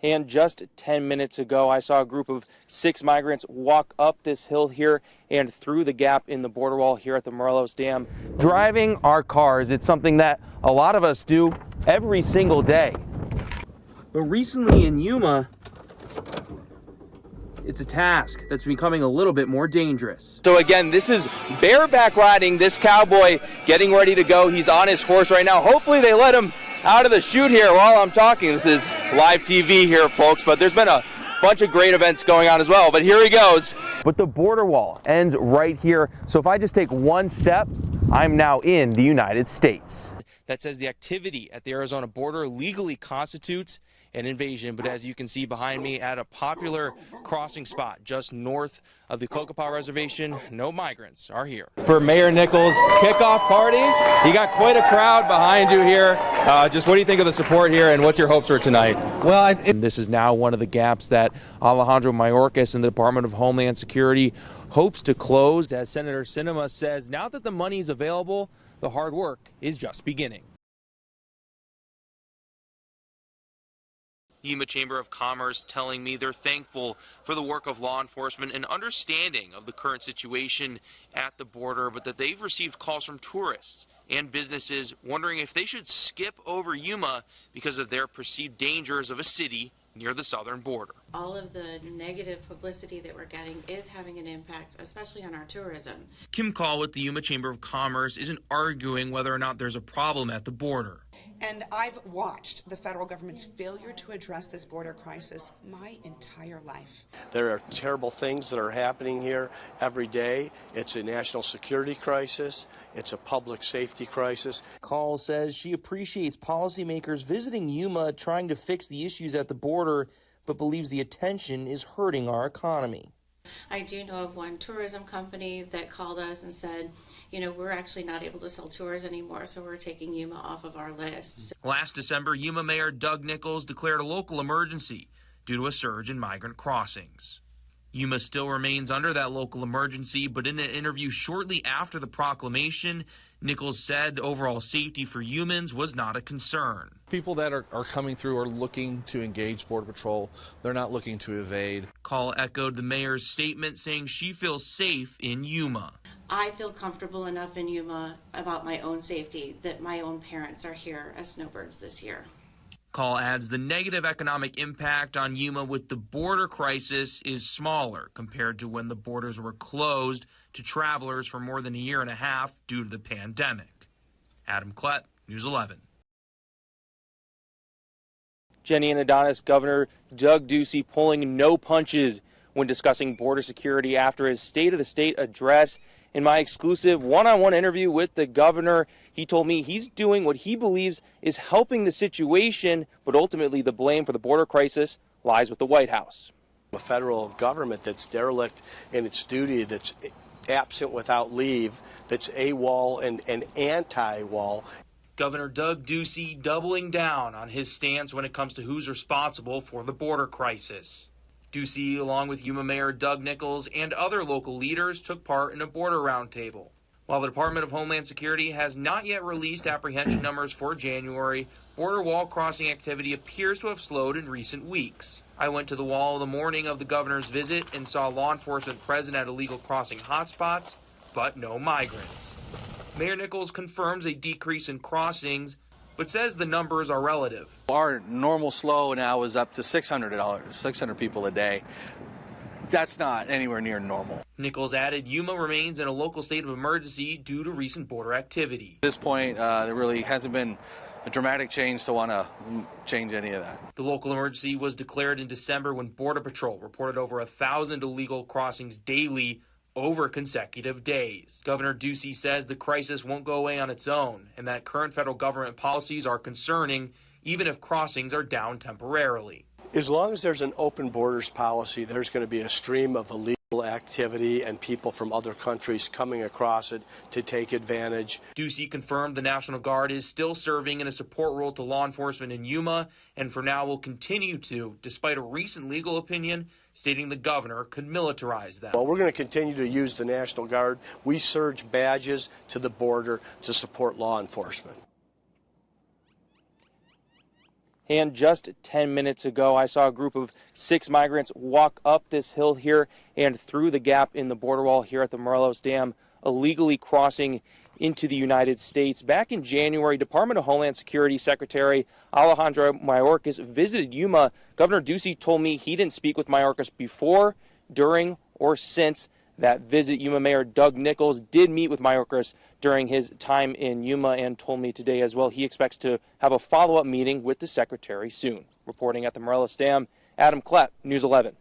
And just 10 minutes ago, I saw a group of 6 migrants walk up this hill here and through the gap in the border wall here at the Morelos Dam. Driving our cars, it's something that a lot of us do every single day. But recently in Yuma, it's a task that's becoming a little bit more dangerous. So again, this is bareback riding, this cowboy getting ready to go. He's on his horse right now. Hopefully they let him out of the chute here while I'm talking. This is live TV here, folks, but there's been a bunch of great events going on as well. But here he goes. But the border wall ends right here. So if I just take one step, I'm now in the United States. That says the activity at the Arizona border legally constitutes an invasion, but as you can see behind me at a popular crossing spot just north of the Kokopah Reservation, no migrants are here. For Mayor Nichols' kickoff party, you got quite a crowd behind you here. Just what do you think of the support here, and what's your hopes for tonight? Well, this is now one of the gaps that Alejandro Mayorkas and the Department of Homeland Security hopes to close. As Senator Sinema says, now that the money is available, the hard work is just beginning. Yuma Chamber of Commerce telling me they're thankful for the work of law enforcement and understanding of the current situation at the border, but that they've received calls from tourists and businesses wondering if they should skip over Yuma because of their perceived dangers of a city near the southern border. All of the negative publicity that we're getting is having an impact, especially on our tourism. Kim Call with the Yuma Chamber of Commerce isn't arguing whether or not there's a problem at the border. And I've watched the federal government's failure to address this border crisis my entire life. There are terrible things that are happening here every day. It's a national security crisis. It's a public safety crisis. Call says she appreciates policymakers visiting Yuma trying to fix the issues at the border, but believes the attention is hurting our economy. I do know of one tourism company that called us and said, you know, we're actually not able to sell tours anymore, so we're taking Yuma off of our lists. Last December, Yuma Mayor Doug Nichols declared a local emergency due to a surge in migrant crossings. Yuma still remains under that local emergency, but in an interview shortly after the proclamation, Nichols said overall safety for humans was not a concern. People that are coming through are looking to engage Border Patrol. They're not looking to evade. Call echoed the mayor's statement saying she feels safe in Yuma. I feel comfortable enough in Yuma about my own safety that my own parents are here as snowbirds this year. Call adds the negative economic impact on Yuma with the border crisis is smaller compared to when the borders were closed to travelers for more than a year and a half due to the pandemic. Adam Klepp, News 11. Jenny and Adonis, Governor Doug Ducey pulling no punches when discussing border security after his State of the State address. In my exclusive one-on-one interview with the governor, he told me he's doing what he believes is helping the situation, but ultimately the blame for the border crisis lies with the White House. A federal government that's derelict in its duty, that's absent without leave, that's AWOL and anti-wall. Governor Doug Ducey doubling down on his stance when it comes to who's responsible for the border crisis. Ducey, along with Yuma Mayor Doug Nichols and other local leaders, took part in a border roundtable. While the Department of Homeland Security has not yet released apprehension numbers for January, border wall crossing activity appears to have slowed in recent weeks. I went to the wall the morning of the governor's visit and saw law enforcement present at illegal crossing hotspots, but no migrants. Mayor Nichols confirms a decrease in crossings, but says the numbers are relative. Our normal slow now is up to $600, 600 people a day. That's not anywhere near normal. Nichols added Yuma remains in a local state of emergency due to recent border activity. At this point, there really hasn't been a dramatic change to want to change any of that. The local emergency was declared in December when Border Patrol reported over 1,000 illegal crossings daily over consecutive days. Governor Ducey says the crisis won't go away on its own and that current federal government policies are concerning even if crossings are down temporarily. As long as there's an open borders policy, there's going to be a stream of illegal activity and people from other countries coming across it to take advantage. Ducey confirmed the National Guard is still serving in a support role to law enforcement in Yuma and for now will continue to, despite a recent legal opinion stating the governor could militarize them. Well, we're going to continue to use the National Guard. We surge badges to the border to support law enforcement. And just 10 minutes ago, I saw a group of 6 migrants walk up this hill here and through the gap in the border wall here at the Morelos Dam, illegally crossing into the United States. Back in January, Department of Homeland Security Secretary Alejandro Mayorkas visited Yuma. Governor Ducey told me he didn't speak with Mayorkas before, during, or since that visit. Yuma Mayor Doug Nichols did meet with Mayorkas during his time in Yuma and told me today as well he expects to have a follow-up meeting with the secretary soon. Reporting at the Morelos Dam, Adam Klepp, News 11.